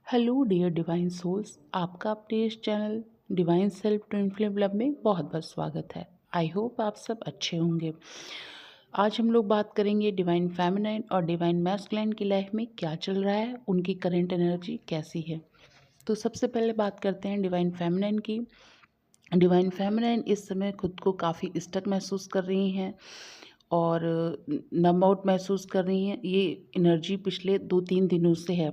Hello dear divine souls, आपका अपने इस channel divine self twin flame club में बहुत बहुत स्वागत है। आई होप आप सब अच्छे होंगे। आज हम लोग बात करेंगे डिवाइन फेमिनाइन और डिवाइन मैस्कुलाइन की लाइफ में क्या चल रहा है, उनकी करंट एनर्जी कैसी है। तो सबसे पहले बात करते हैं डिवाइन फेमिनाइन की। डिवाइन फेमिनाइन इस समय खुद को काफ़ी स्टक महसूस कर रही हैं और नम आउट महसूस कर रही हैं। ये एनर्जी पिछले 2-3 दिनों से है,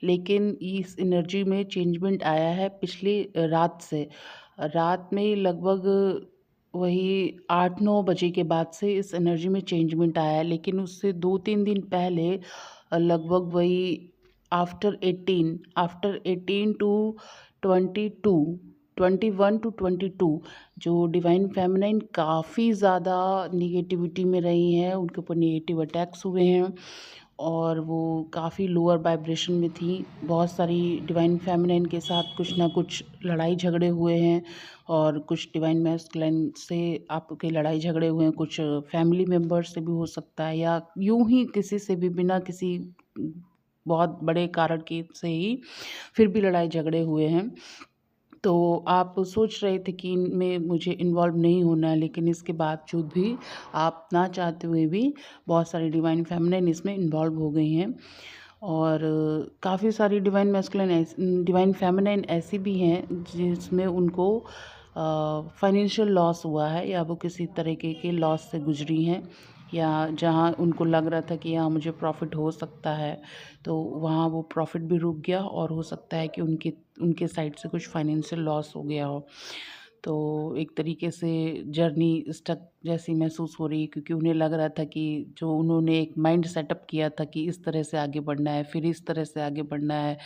लेकिन इस एनर्जी में चेंजमेंट आया है पिछली रात से। रात में लगभग वही 8-9 बजे के बाद से इस एनर्जी में चेंजमेंट आया है, लेकिन उससे 2-3 दिन पहले लगभग वही आफ्टर 18 टू 21 टू 22 जो डिवाइन फेमिनाइन काफ़ी ज़्यादा निगेटिविटी में रही हैं, उनके ऊपर नेगेटिव अटैक्स हुए हैं और वो काफ़ी लोअर वाइब्रेशन में थी। बहुत सारी डिवाइन फेमिनाइन के साथ कुछ ना कुछ लड़ाई झगड़े हुए हैं और कुछ डिवाइन मैस्कुलाइन से आपके लड़ाई झगड़े हुए हैं, कुछ फैमिली मेम्बर्स से भी हो सकता है या यूं ही किसी से भी बिना किसी बहुत बड़े कारण के से ही फिर भी लड़ाई झगड़े हुए हैं। तो आप सोच रहे थे कि इनमें मुझे इन्वॉल्व नहीं होना है, लेकिन इसके बावजूद भी आप ना चाहते हुए भी बहुत सारी डिवाइन फेमिनाइन इसमें इन्वॉल्व हो गई हैं और काफ़ी सारी डिवाइन फेमिनाइन ऐसी भी हैं जिसमें उनको फाइनेंशियल लॉस हुआ है या वो किसी तरीके के लॉस से गुजरी हैं, या जहाँ उनको लग रहा था कि यहाँ मुझे प्रॉफिट हो सकता है तो वहाँ वो प्रॉफिट भी रुक गया और हो सकता है कि उनके उनके साइड से कुछ फाइनेंशियल लॉस हो गया हो। तो एक तरीके से जर्नी स्टक जैसी महसूस हो रही है, क्योंकि उन्हें लग रहा था कि जो उन्होंने एक माइंड सेटअप किया था कि इस तरह से आगे बढ़ना है, फिर इस तरह से आगे बढ़ना है,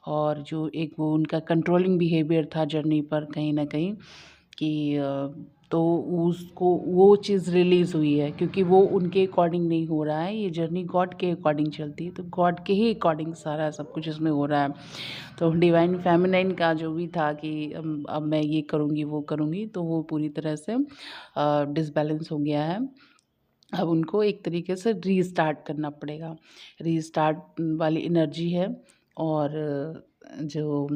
और जो एक वो उनका कंट्रोलिंग बिहेवियर था जर्नी पर कहीं ना कहीं कि तो उसको वो चीज़ रिलीज़ हुई है, क्योंकि वो उनके अकॉर्डिंग नहीं हो रहा है। ये जर्नी गॉड के अकॉर्डिंग चलती है, तो गॉड के ही अकॉर्डिंग सारा सब कुछ इसमें हो रहा है। तो डिवाइन फेमिनाइन का जो भी था कि अब मैं ये करूँगी वो करूँगी, तो वो पूरी तरह से डिसबैलेंस हो गया है। अब उनको एक तरीके से रीस्टार्ट करना पड़ेगा। रीस्टार्ट वाली एनर्जी है। और जो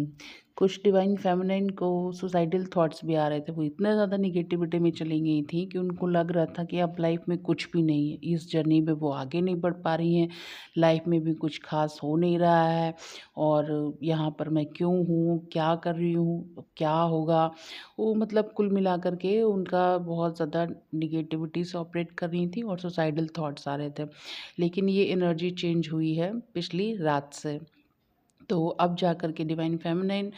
कुछ डिवाइन फेमिनाइन को सुसाइडल थॉट्स भी आ रहे थे, वो इतने ज़्यादा निगेटिविटी में चली गई थी कि उनको लग रहा था कि अब लाइफ में कुछ भी नहीं है। इस जर्नी में वो आगे नहीं बढ़ पा रही हैं, लाइफ में भी कुछ खास हो नहीं रहा है और यहाँ पर मैं क्यों हूँ, क्या कर रही हूँ, अब क्या होगा। वो मतलब कुल मिला कर के उनका बहुत ज़्यादा निगेटिविटी से ऑपरेट कर रही थी और सुसाइडल थॉट्स आ रहे थे। लेकिन ये एनर्जी चेंज हुई है पिछली रात से। तो अब जा कर के डिवाइन फेमिनाइन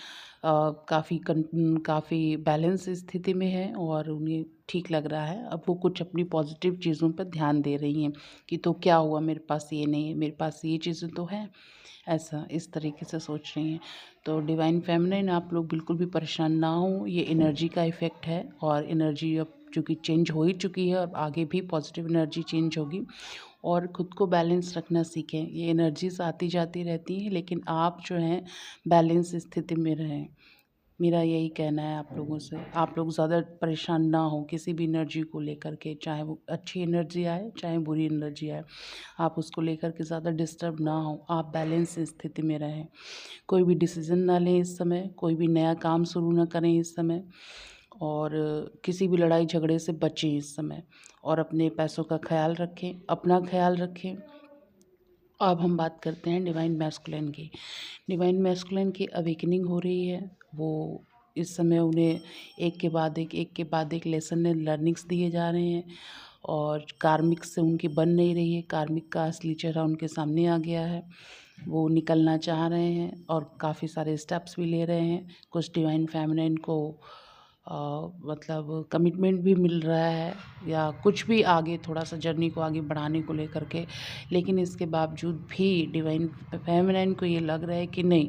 काफ़ी बैलेंस स्थिति में है और उन्हें ठीक लग रहा है। अब वो कुछ अपनी पॉजिटिव चीज़ों पर ध्यान दे रही हैं कि तो क्या हुआ, मेरे पास ये नहीं है, मेरे पास ये चीज़ें तो हैं, ऐसा इस तरीके से सोच रही हैं। तो डिवाइन फेमिनाइन आप लोग बिल्कुल भी परेशान ना हो, ये एनर्जी का इफ़ेक्ट है और एनर्जी अब चूँकि चेंज हो ही चुकी है, अब आगे भी पॉजिटिव एनर्जी चेंज होगी। और ख़ुद को बैलेंस रखना सीखें। ये एनर्जीज आती जाती रहती हैं, लेकिन आप जो हैं बैलेंस स्थिति में रहें। मेरा यही कहना है आप लोगों से। आप लोग ज़्यादा परेशान ना हो किसी भी एनर्जी को लेकर के, चाहे वो अच्छी एनर्जी आए चाहे बुरी एनर्जी आए, आप उसको लेकर के ज़्यादा डिस्टर्ब ना हो। आप बैलेंस स्थिति में रहें। कोई भी डिसीज़न ना लें इस समय, कोई भी नया काम शुरू ना करें इस समय, और किसी भी लड़ाई झगड़े से बचें इस समय, और अपने पैसों का ख्याल रखें, अपना ख्याल रखें। अब हम बात करते हैं डिवाइन मैस्कुलिन की। डिवाइन मैस्कुलिन की अवेकनिंग हो रही है। वो इस समय उन्हें एक के बाद एक लेसन एंड लर्निंग्स दिए जा रहे हैं और कार्मिक से उनकी बन नहीं रही है। कार्मिक का असली चेहरा उनके सामने आ गया है। वो निकलना चाह रहे हैं और काफ़ी सारे स्टेप्स भी ले रहे हैं। कुछ डिवाइन फेमिनाइन को मतलब कमिटमेंट भी मिल रहा है या कुछ भी आगे थोड़ा सा जर्नी को आगे बढ़ाने को लेकर के, लेकिन इसके बावजूद भी डिवाइन फेमिनाइन को ये लग रहा है कि नहीं,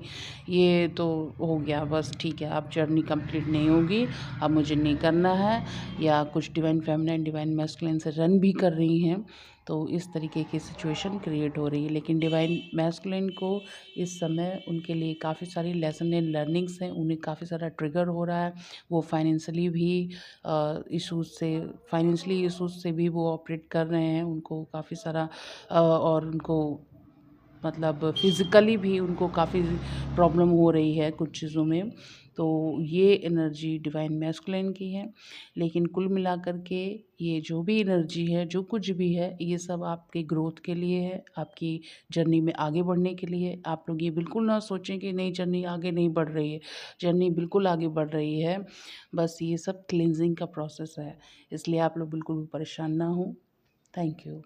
ये तो हो गया बस, ठीक है, अब जर्नी कंप्लीट नहीं होगी, अब मुझे नहीं करना है। या कुछ डिवाइन फेमिनाइन डिवाइन मैस्कुलिन से रन भी कर रही हैं, तो इस तरीके की सिचुएशन क्रिएट हो रही है। लेकिन डिवाइन मैस्कुलिन को इस समय उनके लिए काफ़ी सारी लेसन एंड लर्निंग्स हैं, उन्हें काफ़ी सारा ट्रिगर हो रहा है। वो फाइनेंशियली भी इश्यूज से भी वो ऑपरेट कर रहे हैं। उनको काफ़ी सारा और उनको मतलब फिज़िकली भी उनको काफ़ी प्रॉब्लम हो रही है कुछ चीज़ों में। तो ये एनर्जी डिवाइन मैस्कुलिन की है। लेकिन कुल मिलाकर के ये जो भी एनर्जी है, जो कुछ भी है, ये सब आपके ग्रोथ के लिए है, आपकी जर्नी में आगे बढ़ने के लिए। आप लोग ये बिल्कुल ना सोचें कि नहीं, जर्नी आगे नहीं बढ़ रही है। जर्नी बिल्कुल आगे बढ़ रही है, बस ये सब क्लींजिंग का प्रोसेस है। इसलिए आप लोग बिल्कुल भी परेशान ना हों। Thank you.